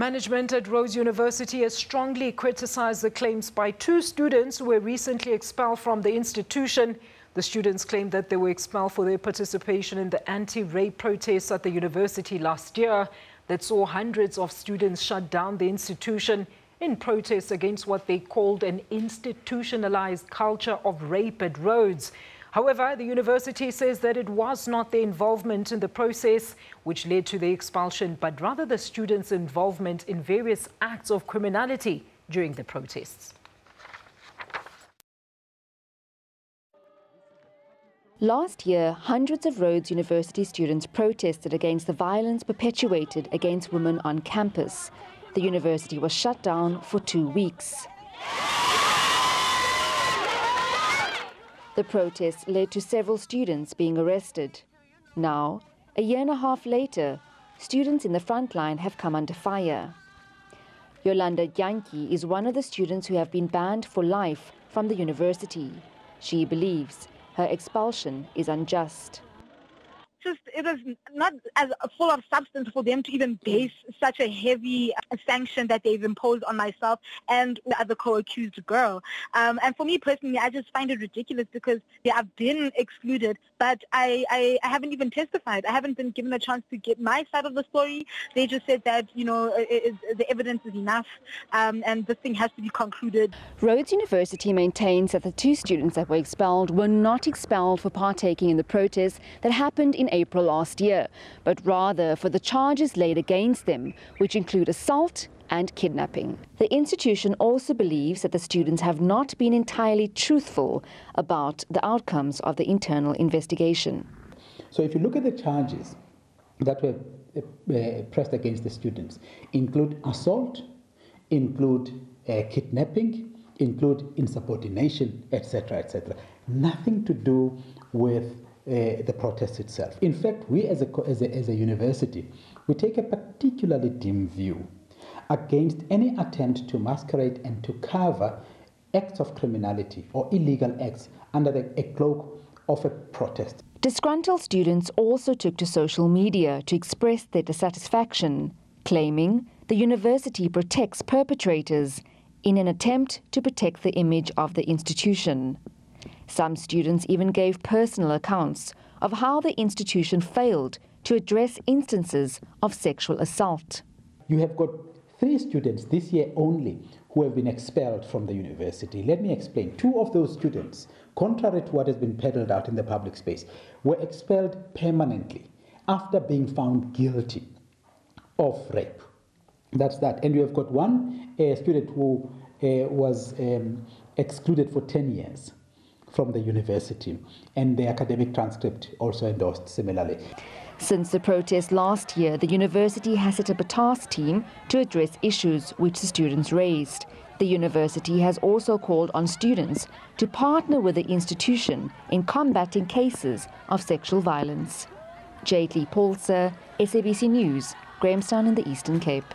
Management at Rhodes University has strongly criticized the claims by two students who were recently expelled from the institution. The students claimed that they were expelled for their participation in the anti-rape protests at the university last year that saw hundreds of students shut down the institution in protest against what they called an institutionalized culture of rape at Rhodes. However, the university says that it was not their involvement in the process which led to the expulsion, but rather the students' involvement in various acts of criminality during the protests. Last year, hundreds of Rhodes University students protested against the violence perpetuated against women on campus. The university was shut down for 2 weeks. The protests led to several students being arrested. Now, a year and a half later, students in the front line have come under fire. Yolanda Yankee is one of the students who have been banned for life from the university. She believes her expulsion is unjust. It was not as full of substance for them to even base such a heavy sanction that they've imposed on myself and the other co-accused girl. And for me personally, I just find it ridiculous because I've been excluded, but I haven't even testified. I haven't been given a chance to get my side of the story. They just said that, the evidence is enough and this thing has to be concluded. Rhodes University maintains that the two students that were expelled were not expelled for partaking in the protests that happened in April last year, but rather for the charges laid against them, which include assault and kidnapping. The institution also believes that the students have not been entirely truthful about the outcomes of the internal investigation. So if you look at the charges that were pressed against the students, include assault, include kidnapping, include insubordination, etc., etc. Nothing to do with the protest itself. In fact, we as a university, we take a particularly dim view against any attempt to masquerade and to cover acts of criminality or illegal acts under a cloak of a protest. Disgruntled students also took to social media to express their dissatisfaction, claiming the university protects perpetrators in an attempt to protect the image of the institution. Some students even gave personal accounts of how the institution failed to address instances of sexual assault. You have got 3 students this year only who have been expelled from the university. Let me explain. 2 of those students, contrary to what has been peddled out in the public space, were expelled permanently after being found guilty of rape. That's that. And you have got one student who was excluded for 10 years from the university, and the academic transcript also endorsed similarly. Since the protest last year, the university has set up a task team to address issues which the students raised. The university has also called on students to partner with the institution in combating cases of sexual violence. Jade Lee Paulser, SABC News, Grahamstown in the Eastern Cape.